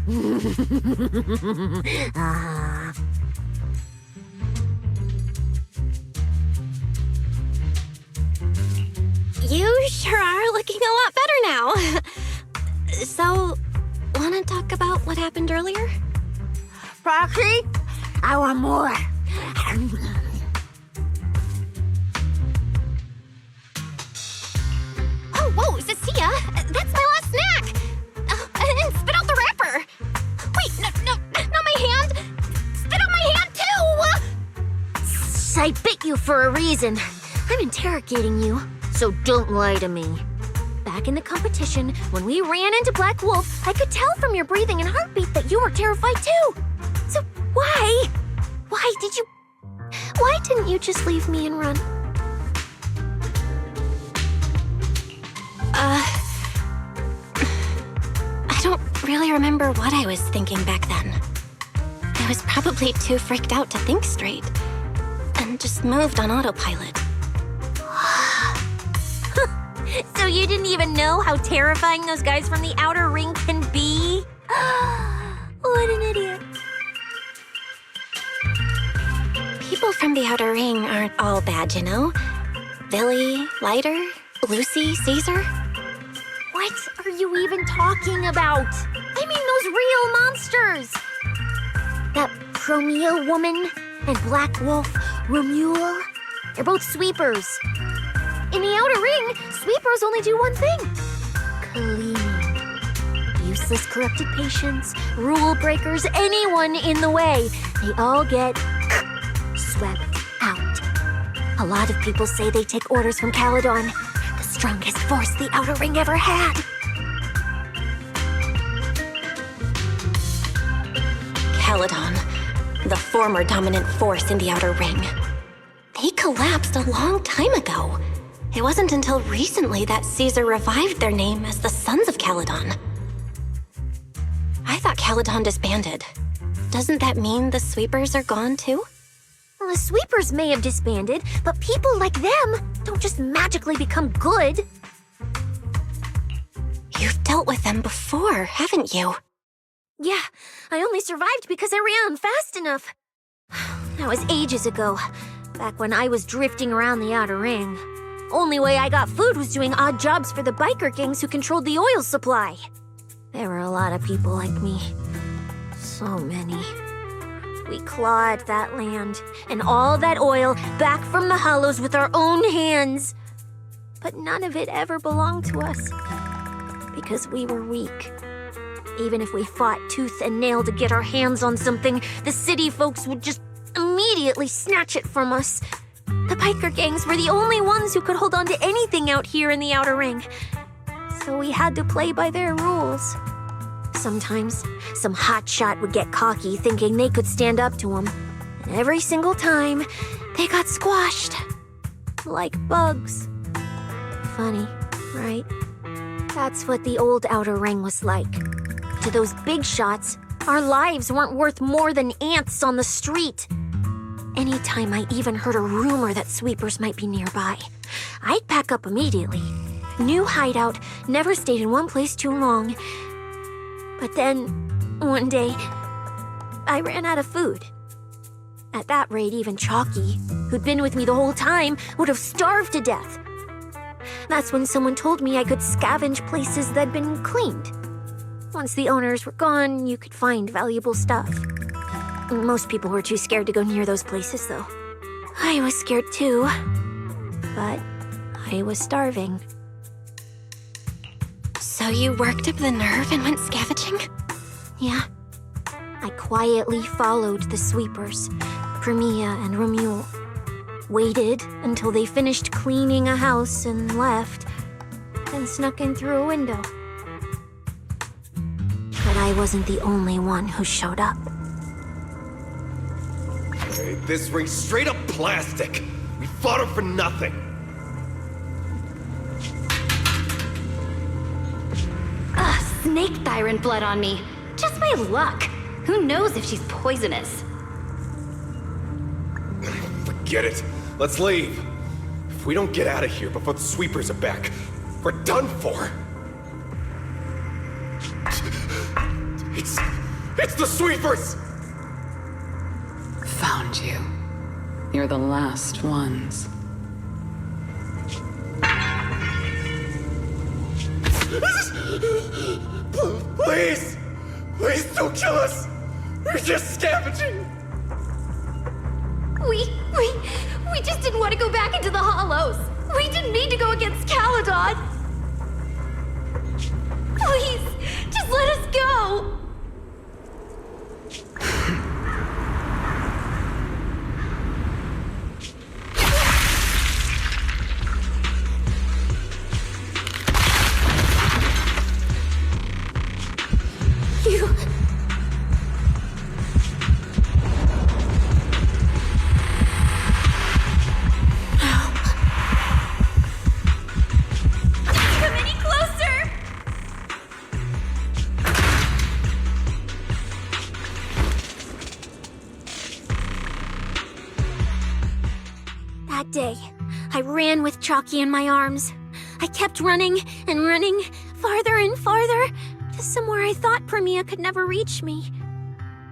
You sure are looking a lot better now. So, wanna talk about what happened earlier? Rocky, I want more. Oh, whoa, Cecilia, that's my last snack. And spit out the wrapper. Wait, no, not my hand. Spit out my hand too. I bit you for a reason. I'm interrogating you, so don't lie to me. Back in the competition, when we ran into Black Wolf, I could tell from your breathing and heartbeat that you were terrified too. So why? Why didn't you just leave me and run? I don't really remember what I was thinking back then. I was probably too freaked out to think straight, and just moved on autopilot. So you didn't even know how terrifying those guys from the outer ring can be? What an idiot. People from the outer ring aren't all bad, you know? Billy, Lighter, Lucy, Caesar. What are you even talking about? I mean those real monsters. That Promeo woman and Black Wolf, Romuald, they're both sweepers. In the outer ring, sweepers only do one thing. Cleaning. Useless corrupted patients, rule breakers, anyone in the way. They all get swept out. A lot of people say they take orders from Caledon, the strongest force the outer ring ever had. Caledon, the former dominant force in the outer ring. They collapsed a long time ago. It wasn't until recently that Caesar revived their name as the Sons of Caledon. I thought Caledon disbanded. Doesn't that mean the sweepers are gone too? Well, the sweepers may have disbanded, but people like them don't just magically become good. You've dealt with them before, haven't you? Yeah, I only survived because I ran fast enough. That was ages ago, back when I was drifting around the outer ring. Only way I got food was doing odd jobs for the biker gangs who controlled the oil supply. There were a lot of people like me. So many. We clawed that land and all that oil back from the hollows with our own hands. But none of it ever belonged to us. Because we were weak. Even if we fought tooth and nail to get our hands on something, the city folks would just immediately snatch it from us. The biker gangs were the only ones who could hold on to anything out here in the outer ring. So we had to play by their rules. Sometimes, some hotshot would get cocky thinking they could stand up to him. And every single time, they got squashed. Like bugs. Funny, right? That's what the old outer ring was like. To those big shots, our lives weren't worth more than ants on the street. Anytime I even heard a rumor that sweepers might be nearby, I'd pack up immediately. New hideout, never stayed in one place too long. But then, one day, I ran out of food. At that rate, even Chalky, who'd been with me the whole time, would have starved to death. That's when someone told me I could scavenge places that'd been cleaned. Once the owners were gone, you could find valuable stuff. Most people were too scared to go near those places, though. I was scared too, but I was starving. So you worked up the nerve and went scavenging? Yeah. I quietly followed the sweepers, Premia and Romuald. Waited until they finished cleaning a house and left, then snuck in through a window. But I wasn't the only one who showed up. Hey, this ring's straight up plastic. We fought her for nothing. Snake thyron blood on me. Just my luck. Who knows if she's poisonous? Forget it. Let's leave. If we don't get out of here before the sweepers are back, we're done for. It's the sweepers! Found you. You're the last ones. Please! Please don't kill us! We're just scavenging! We just didn't want to go back into the hollows. We didn't mean to go against Caledon. Please, just let us go. Day, I ran with Chalky in my arms. I kept running and running, farther and farther, to somewhere I thought Premia could never reach me.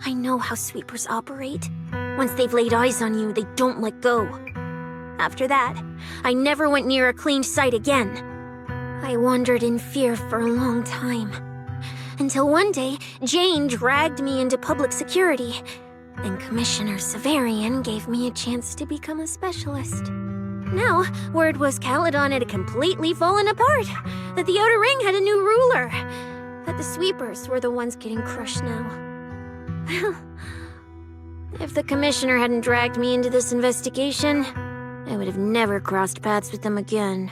I know how sweepers operate. Once they've laid eyes on you, they don't let go. After that, I never went near a cleaned site again. I wandered in fear for a long time. Until one day, Jane dragged me into public security, and Commissioner Severian gave me a chance to become a specialist. Now, word was Caledon had completely fallen apart, that the Outer Ring had a new ruler, that the sweepers were the ones getting crushed now. Well, if the Commissioner hadn't dragged me into this investigation, I would have never crossed paths with them again.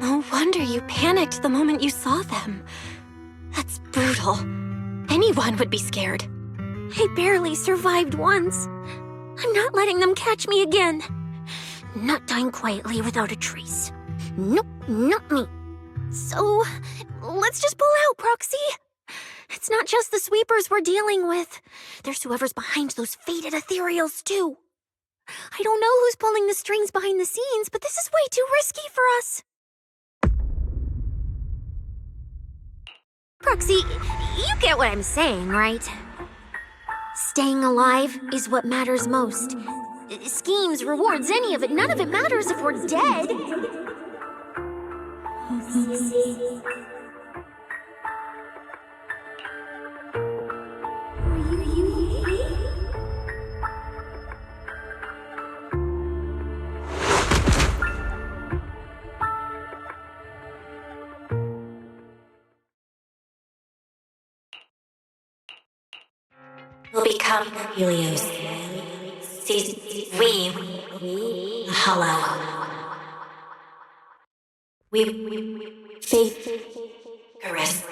No wonder you panicked the moment you saw them. That's brutal. Anyone would be scared. I barely survived once. I'm not letting them catch me again. Not dying quietly without a trace. Nope, not me. So, let's just pull out, Proxy. It's not just the sweepers we're dealing with. There's whoever's behind those faded ethereals, too. I don't know who's pulling the strings behind the scenes, but this is way too risky for us. Proxy, you get what I'm saying, right? Staying alive is what matters most. Schemes, rewards, any of it, none of it matters if we're dead. Will become Helios. We hollow. We faith caress.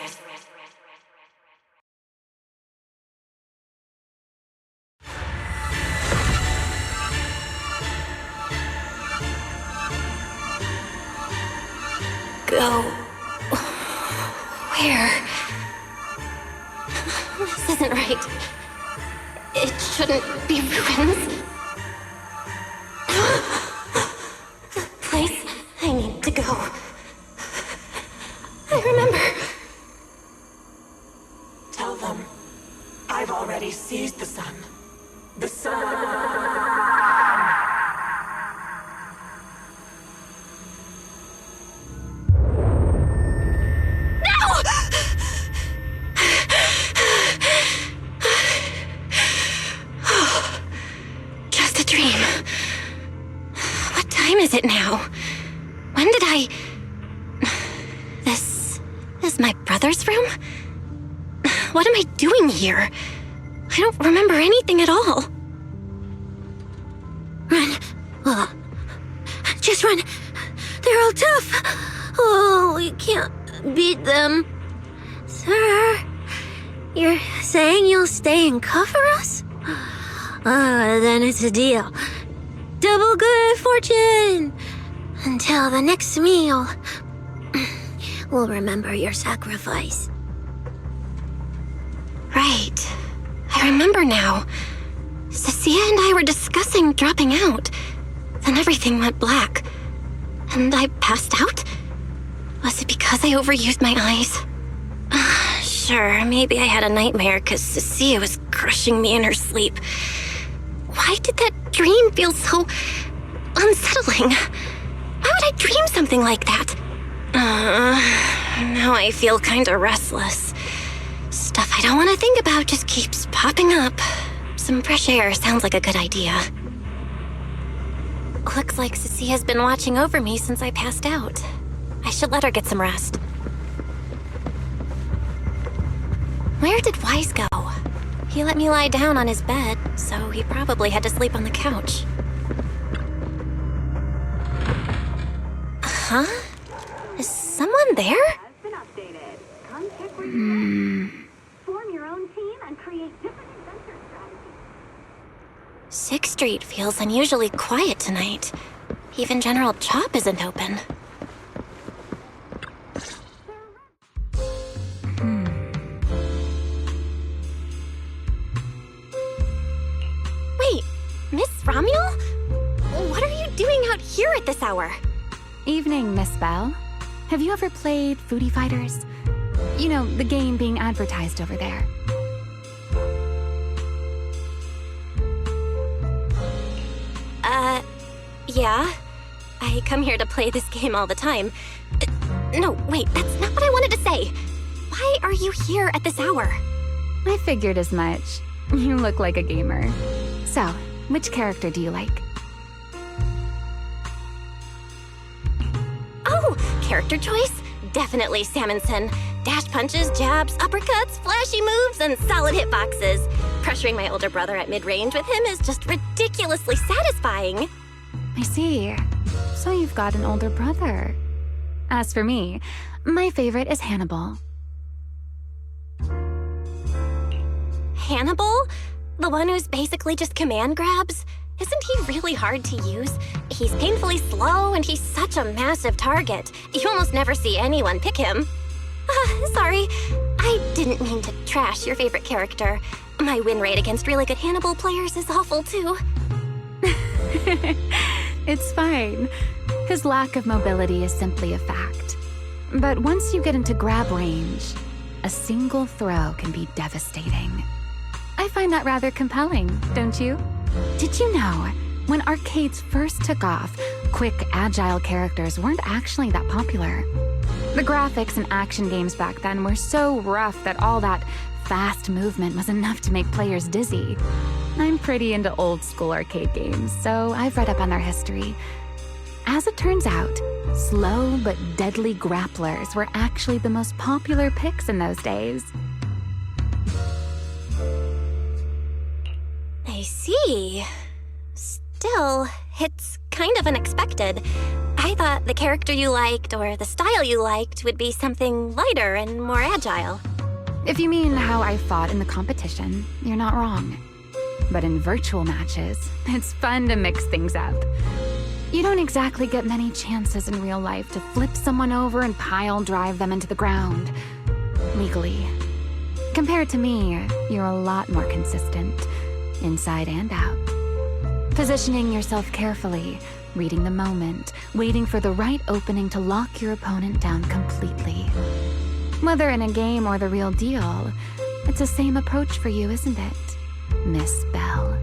Go. Where? This isn't right. It shouldn't be ruins. The place I need to go. I remember. Tell them I've already seized the sun. The sun! Just a dream. What time is it now? When did I... This is my brother's room? What am I doing here? I don't remember anything at all. Run. Just run. They're all tough. Oh, you can't beat them. Sir, you're saying you'll stay and cover us? Then it's a deal. Double good fortune. Until the next meal. We'll remember your sacrifice. Right. I remember now. Cecilia and I were discussing dropping out. Then everything went black. And I passed out? Was it because I overused my eyes? Sure, maybe I had a nightmare because Cecilia was crushing me in her sleep. Why did that dream feel so unsettling? Why would I dream something like that? Now I feel kinda restless. Stuff I don't want to think about just keeps popping up. Some fresh air sounds like a good idea. Looks like Cecilia's been watching over me since I passed out. I should let her get some rest. Where did Wise go? He let me lie down on his bed, so he probably had to sleep on the couch. Huh? Is someone there? Form your own team and create different adventure strategies. 6th Street feels unusually quiet tonight. Even General Chop isn't open. Wait, Miss Romuel? What are you doing out here at this hour? Evening, Miss Bell. Have you ever played Foodie Fighters? You know, the game being advertised over there. Yeah. I come here to play this game all the time. No, wait, that's not what I wanted to say. Why are you here at this hour? I figured as much. You look like a gamer. So, which character do you like? Oh, character choice? Definitely Salmonson. Dash punches, jabs, uppercuts, flashy moves, and solid hitboxes. Pressuring my older brother at mid-range with him is just ridiculously satisfying. I see. So you've got an older brother. As for me, my favorite is Hannibal. Hannibal? The one who's basically just command grabs? Isn't he really hard to use? He's painfully slow and he's such a massive target. You almost never see anyone pick him. Sorry, I didn't mean to trash your favorite character. My win rate against really good Hannibal players is awful too. It's fine. His lack of mobility is simply a fact. But once you get into grab range, a single throw can be devastating. I find that rather compelling, don't you? Did you know, when arcades first took off, quick, agile characters weren't actually that popular. The graphics in action games back then were so rough that all that fast movement was enough to make players dizzy. I'm pretty into old school arcade games, so I've read up on their history. As it turns out, slow but deadly grapplers were actually the most popular picks in those days. I see. Still, it's kind of unexpected. I thought the character you liked or the style you liked would be something lighter and more agile. If you mean how I fought in the competition, you're not wrong. But in virtual matches, it's fun to mix things up. You don't exactly get many chances in real life to flip someone over and pile drive them into the ground. Legally. Compared to me, you're a lot more consistent, inside and out. Positioning yourself carefully, reading the moment, waiting for the right opening to lock your opponent down completely. Whether in a game or the real deal, it's the same approach for you, isn't it, Miss Bell?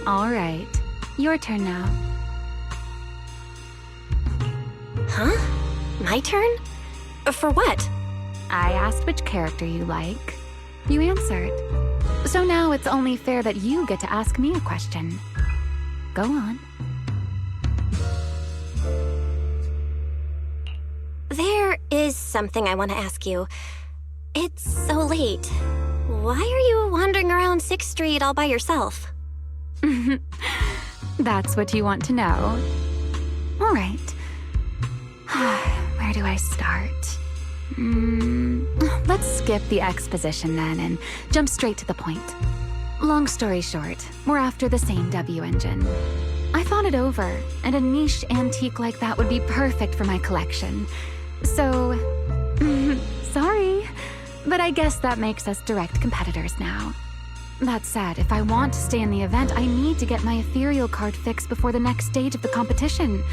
All right. Your turn now. Huh? My turn? For what? I asked which character you like. You answered. So now it's only fair that you get to ask me a question. Go on. There is something I want to ask you. It's so late. Why are you wandering around 6th Street all by yourself? That's what you want to know. All right. Where do I start? Let's skip the exposition then and jump straight to the point. Long story short, we're after the same W engine. I thought it over, and a niche antique like that would be perfect for my collection. So, sorry, but I guess that makes us direct competitors now. That said, if I want to stay in the event, I need to get my ethereal card fixed before the next stage of the competition.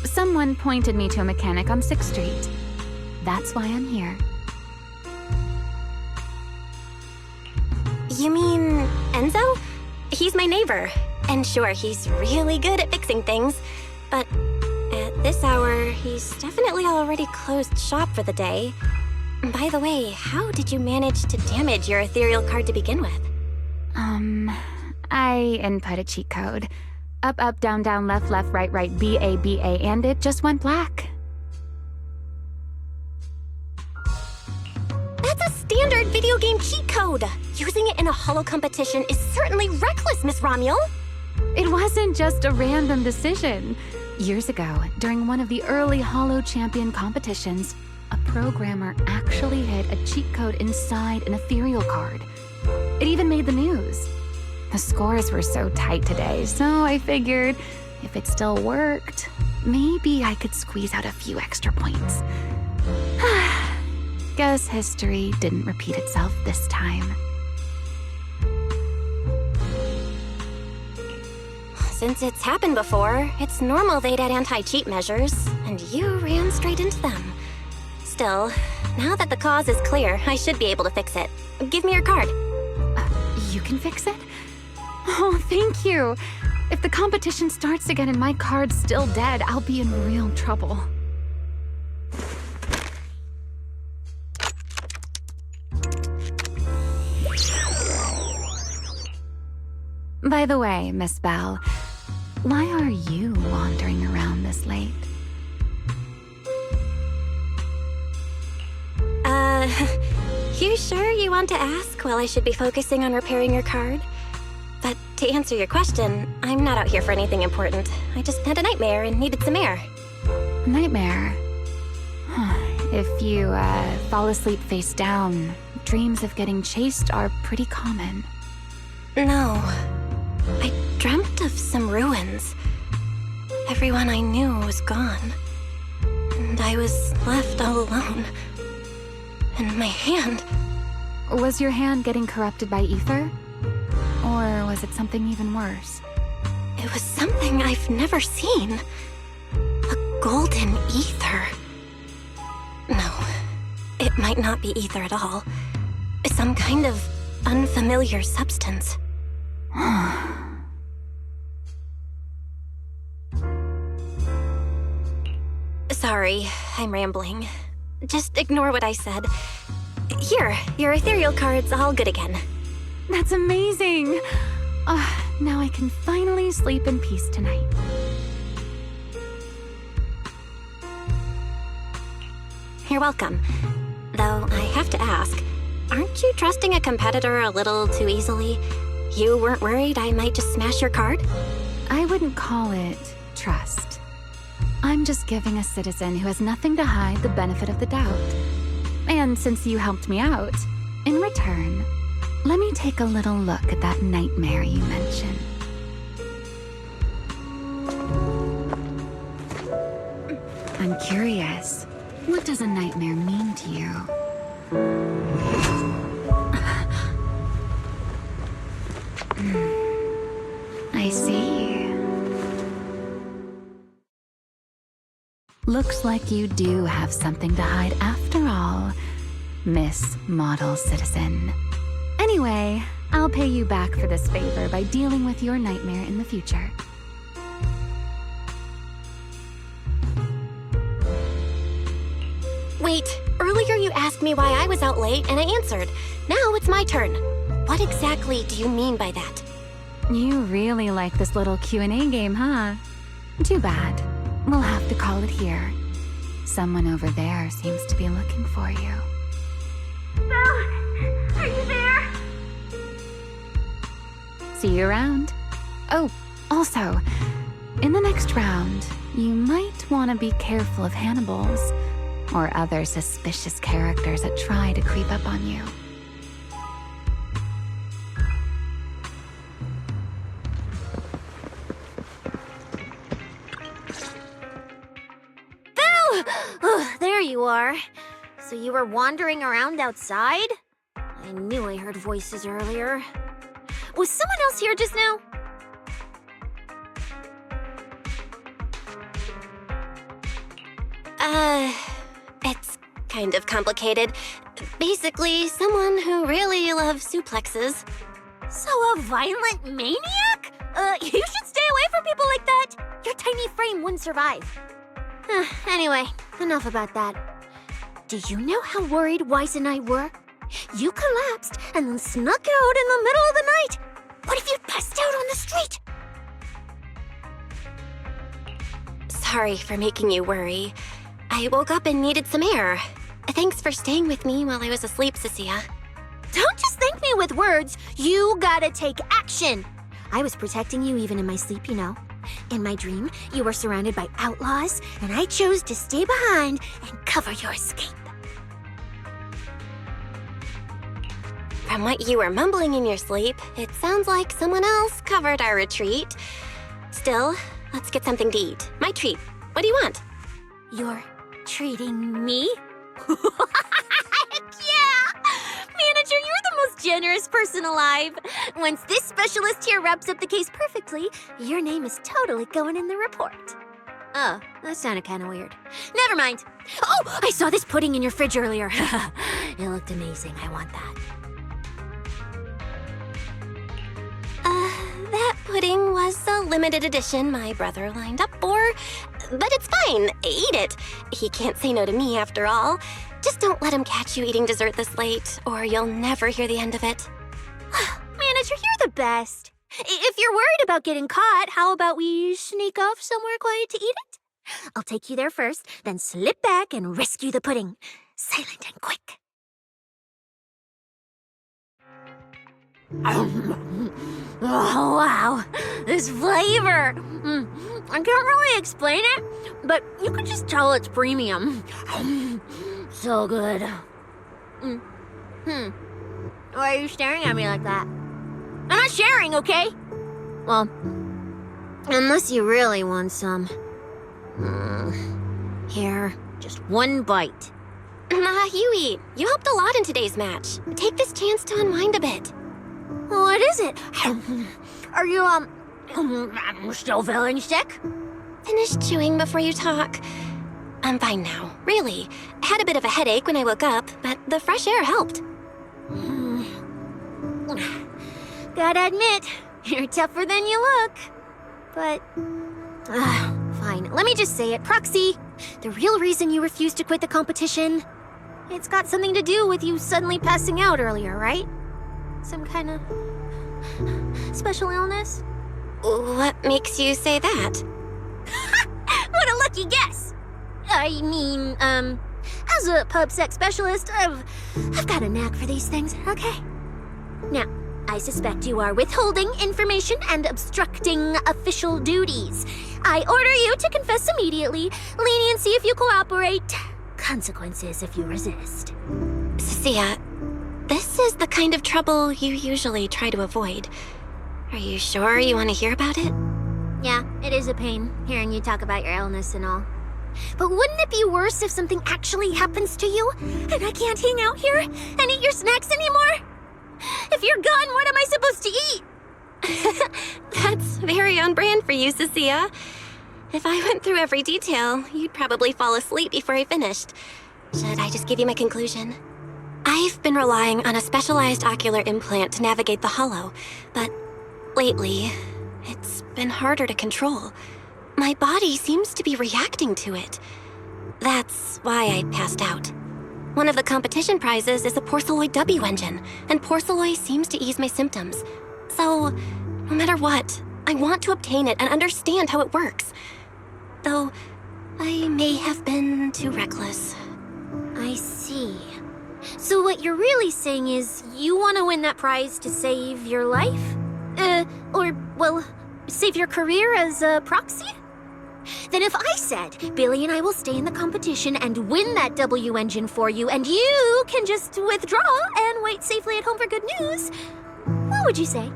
Someone pointed me to a mechanic on 6th Street. That's why I'm here. You mean Enzo? He's my neighbor. And sure, he's really good at fixing things. But at this hour, he's definitely already closed shop for the day. By the way, how did you manage to damage your ethereal card to begin with? I input a cheat code. Up, up, down, down, left, left, right, right, B-A, B-A, and it just went black. That's a standard video game cheat code. Using it in a holo competition is certainly reckless, Miss Romuel. It wasn't just a random decision. Years ago, during one of the early holo champion competitions, a programmer actually hid a cheat code inside an ethereal card. It even made the news. The scores were so tight today, so I figured if it still worked, maybe I could squeeze out a few extra points. Guess history didn't repeat itself this time. Since it's happened before, it's normal they'd add anti-cheat measures, and you ran straight into them. Still, now that the cause is clear, I should be able to fix it. Give me your card. You can fix it? Oh, thank you. If the competition starts again and my card's still dead, I'll be in real trouble. By the way, Miss Bell, why are you wandering around this late? You sure you want to ask while I should be focusing on repairing your card? But to answer your question, I'm not out here for anything important. I just had a nightmare and needed some air. Nightmare? If you fall asleep face down, dreams of getting chased are pretty common. No. I dreamt of some ruins. Everyone I knew was gone. And I was left all alone. And my hand... Was your hand getting corrupted by ether? Or was it something even worse? It was something I've never seen. A golden ether. No, it might not be ether at all. Some kind of unfamiliar substance. Sorry, I'm rambling. Just ignore what I said. Here, your ethereal card's all good again. That's amazing! Now I can finally sleep in peace tonight. You're welcome. Though I have to ask, aren't you trusting a competitor a little too easily? You weren't worried I might just smash your card? I wouldn't call it trust. I'm just giving a citizen who has nothing to hide the benefit of the doubt. And since you helped me out, in return, let me take a little look at that nightmare you mentioned. I'm curious, what does a nightmare mean to you? I see. Looks like you do have something to hide after all, Miss Model Citizen. Anyway, I'll pay you back for this favor by dealing with your nightmare in the future. Wait, earlier you asked me why I was out late and I answered. Now it's my turn. What exactly do you mean by that? You really like this little Q&A game, huh? Too bad. We'll have to call it here. Someone over there seems to be looking for you. Belle, are you there? See you around. Oh, also, in the next round, you might want to be careful of Hannibals or other suspicious characters that try to creep up on you. Oh, there you are. So you were wandering around outside? I knew I heard voices earlier. Was someone else here just now? It's kind of complicated. Basically, someone who really loves suplexes. So a violent maniac? You should stay away from people like that. Your tiny frame wouldn't survive. Anyway, enough about that. Do you know how worried Wise and I were? You collapsed and then snuck out in the middle of the night. What if you'd passed out on the street? Sorry for making you worry. I woke up and needed some air. Thanks for staying with me while I was asleep, Cecilia. Don't just thank me with words. You gotta take action. I was protecting you even in my sleep, you know. In my dream, you were surrounded by outlaws, and I chose to stay behind and cover your escape. From what you were mumbling in your sleep, it sounds like someone else covered our retreat. Still, let's get something to eat. My treat. What do you want? You're treating me? Heck yeah! Manager, you're the most generous person alive. Once this specialist here wraps up the case perfectly, your name is totally going in the report. Oh, that sounded kind of weird. Never mind. Oh, I saw this pudding in your fridge earlier. It looked amazing. I want that. That pudding was a limited edition my brother lined up for. But it's fine. Eat it. He can't say no to me after all. Just don't let him catch you eating dessert this late, or you'll never hear the end of it. Manager, you're the best. If you're worried about getting caught, how about we sneak off somewhere quiet to eat it? I'll take you there first, then slip back and rescue the pudding. Silent and quick. Oh, wow. This flavor. I can't really explain it, but you can just tell it's premium. So good. Why are you staring at me like that? I'm not sharing, okay? Well, unless you really want some. Here, just one bite. You eat. You helped a lot in today's match. Take this chance to unwind a bit. What is it? Are you, still feeling sick? Finish chewing before you talk. I'm fine now, really. I had a bit of a headache when I woke up, but the fresh air helped. Gotta admit, you're tougher than you look. But, fine. Let me just say it. Proxy, the real reason you refused to quit the competition, it's got something to do with you suddenly passing out earlier, right? Some kind of special illness? What makes you say that? What a lucky guess! I mean, as a pub sex specialist, I've got a knack for these things, okay? Now, I suspect you are withholding information and obstructing official duties. I order you to confess immediately, leniency if you cooperate, consequences if you resist. Cecilia, this is the kind of trouble you usually try to avoid. Are you sure you want to hear about it? Yeah, it is a pain, hearing you talk about your illness and all. But wouldn't it be worse if something actually happens to you, and I can't hang out here and eat your snacks anymore? If you're gone, what am I supposed to eat? That's very on brand for you, Cecilia. If I went through every detail, you'd probably fall asleep before I finished. Should I just give you my conclusion? I've been relying on a specialized ocular implant to navigate the hollow, but lately, it's been harder to control. My body seems to be reacting to it. That's why I passed out. One of the competition prizes is a Porceloid W engine, and Porceloid seems to ease my symptoms. So, no matter what, I want to obtain it and understand how it works. Though, I may have been too reckless. I see. So what you're really saying is you want to win that prize to save your life? Save your career as a proxy? Then if I said, Billy and I will stay in the competition and win that W engine for you, and you can just withdraw and wait safely at home for good news, what would you say?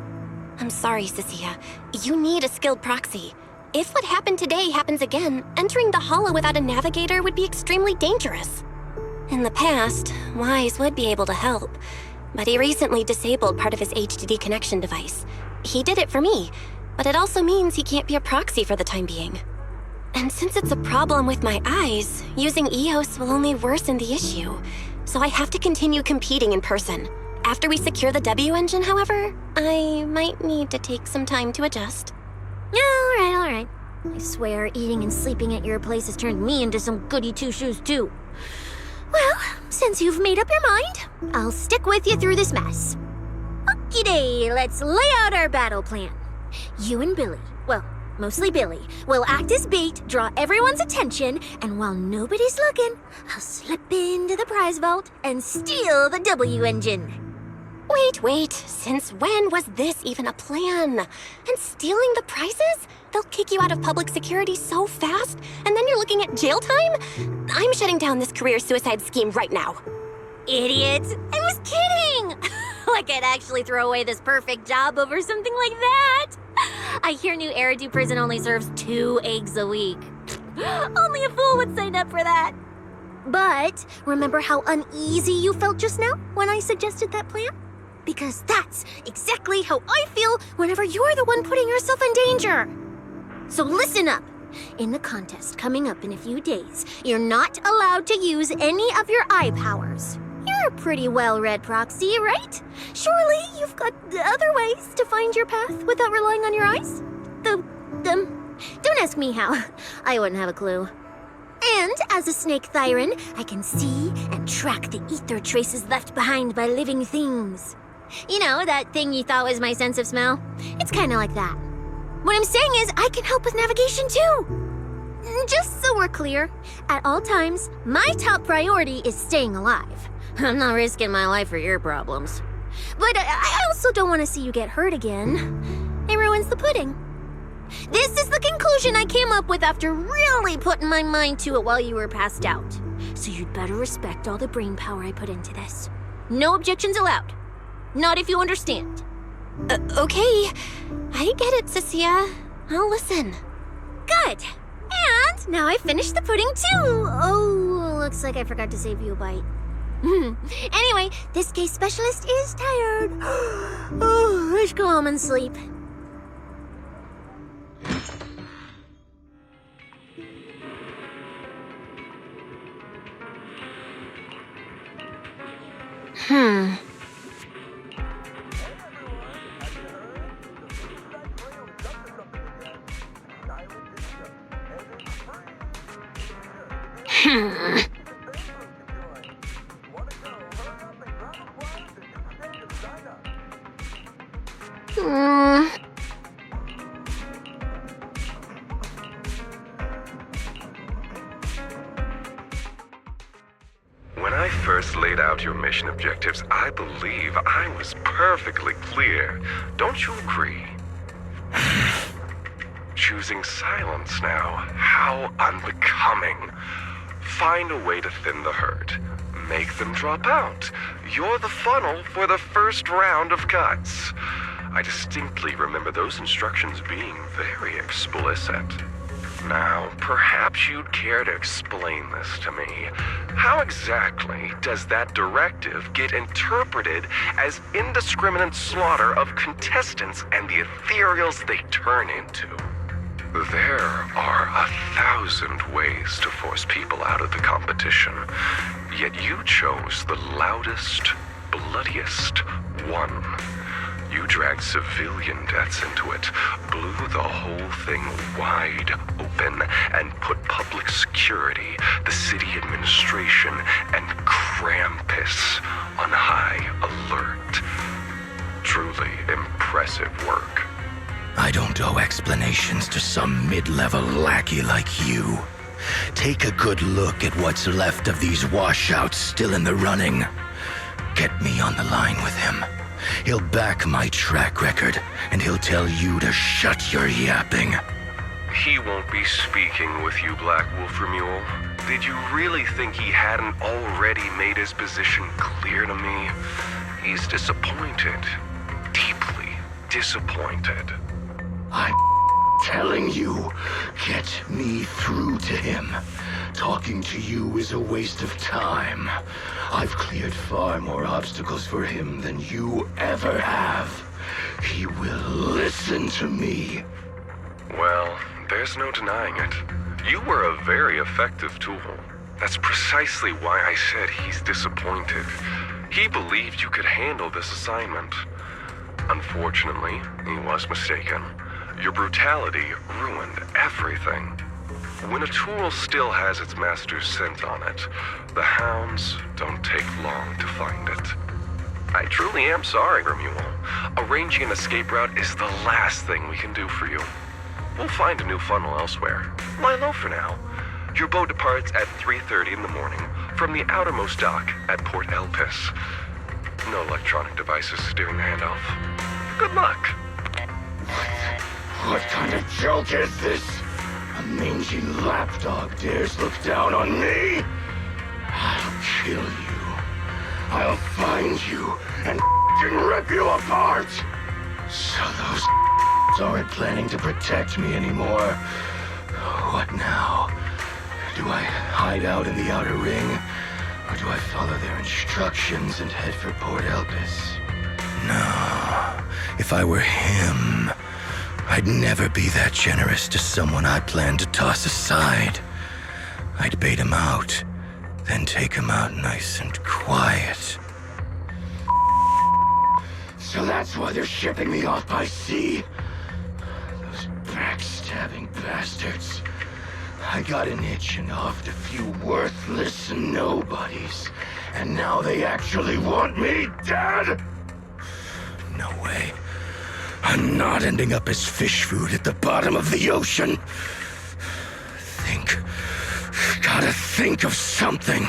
I'm sorry, Cecilia. You need a skilled proxy. If what happened today happens again, entering the hollow without a navigator would be extremely dangerous. In the past, Wise would be able to help, but he recently disabled part of his HDD connection device. He did it for me, but it also means he can't be a proxy for the time being. And since it's a problem with my eyes, using EOS will only worsen the issue, so I have to continue competing in person. After we secure the W engine, however, I might need to take some time to adjust. Yeah, all right. I swear, eating and sleeping at your place has turned me into some goody two-shoes, too. Well, since you've made up your mind, I'll stick with you through this mess. Okie-day, let's lay out our battle plan. You and Billy, well, mostly Billy, will act as bait, draw everyone's attention, and while nobody's looking, I'll slip into the prize vault and steal the W engine. Wait, since when was this even a plan? And stealing the prizes? They'll kick you out of public security so fast, and then you're looking at jail time? I'm shutting down this career suicide scheme right now. Idiot! I was kidding! Like I'd actually throw away this perfect job over something like that! I hear New Eridu Prison only serves 2 eggs a week. Only a fool would sign up for that. But remember how uneasy you felt just now when I suggested that plan? Because that's exactly how I feel whenever you're the one putting yourself in danger. So listen up. In the contest coming up in a few days, you're not allowed to use any of your eye powers. You're a pretty well-read proxy, right? Surely you've got other ways to find your path without relying on your eyes? Don't ask me how. I wouldn't have a clue. And as a snake Thyran, I can see and track the ether traces left behind by living things. You know, that thing you thought was my sense of smell? It's kind of like that. What I'm saying is I can help with navigation too. Just so we're clear, at all times, my top priority is staying alive. I'm not risking my life for your problems. But I also don't want to see you get hurt again. It ruins the pudding. This is the conclusion I came up with after really putting my mind to it while you were passed out. So you'd better respect all the brain power I put into this. No objections allowed. Not if you understand. Okay. I get it, Cecilia. I'll listen. Good. And now I finished the pudding too. Oh, looks like I forgot to save you a bite. Anyway, this case specialist is tired. Oh, let's go home and sleep. When I first laid out your mission objectives, I believe I was perfectly clear. Don't you agree? Choosing silence now. How unbecoming. Find a way to thin the herd. Make them drop out. You're the funnel for the first round of cuts. I distinctly remember those instructions being very explicit. Now, perhaps you'd care to explain this to me. How exactly does that directive get interpreted as indiscriminate slaughter of contestants and the ethereals they turn into? There are 1,000 ways to force people out of the competition, yet you chose the loudest, bloodiest one. You dragged civilian deaths into it, blew the whole thing wide open, and put public security, the city administration, and Krampus on high alert. Truly impressive work. I don't owe explanations to some mid-level lackey like you. Take a good look at what's left of these washouts still in the running. Get me on the line with him. He'll back my track record, and he'll tell you to shut your yapping. He won't be speaking with you, Black Wolf Mule. Did you really think he hadn't already made his position clear to me? He's disappointed. Deeply disappointed. I'm telling you, get me through to him. Talking to you is a waste of time. I've cleared far more obstacles for him than you ever have. He will listen to me. Well, there's no denying it. You were a very effective tool. That's precisely why I said he's disappointed. He believed you could handle this assignment. Unfortunately, he was mistaken. Your brutality ruined everything. When a tool still has its master's scent on it, the hounds don't take long to find it. I truly am sorry, Remuel. Arranging an escape route is the last thing we can do for you. We'll find a new funnel elsewhere. Lie low for now. Your boat departs at 3:30 in the morning from the outermost dock at Port Elpis. No electronic devices during the handoff. Good luck. What kind of joke is this? A mangy lapdog dares look down on me? I'll kill you. I'll find you and rip you apart. So those aren't planning to protect me anymore. What now? Do I hide out in the outer ring? Or do I follow their instructions and head for Port Elpis? No. If I were him, I'd never be that generous to someone I planned to toss aside. I'd bait him out, then take him out nice and quiet. So that's why they're shipping me off by sea? Those backstabbing bastards. I got an itch and offed a few worthless nobodies, and now they actually want me dead? No way. I'm not ending up as fish food at the bottom of the ocean. Gotta think of something.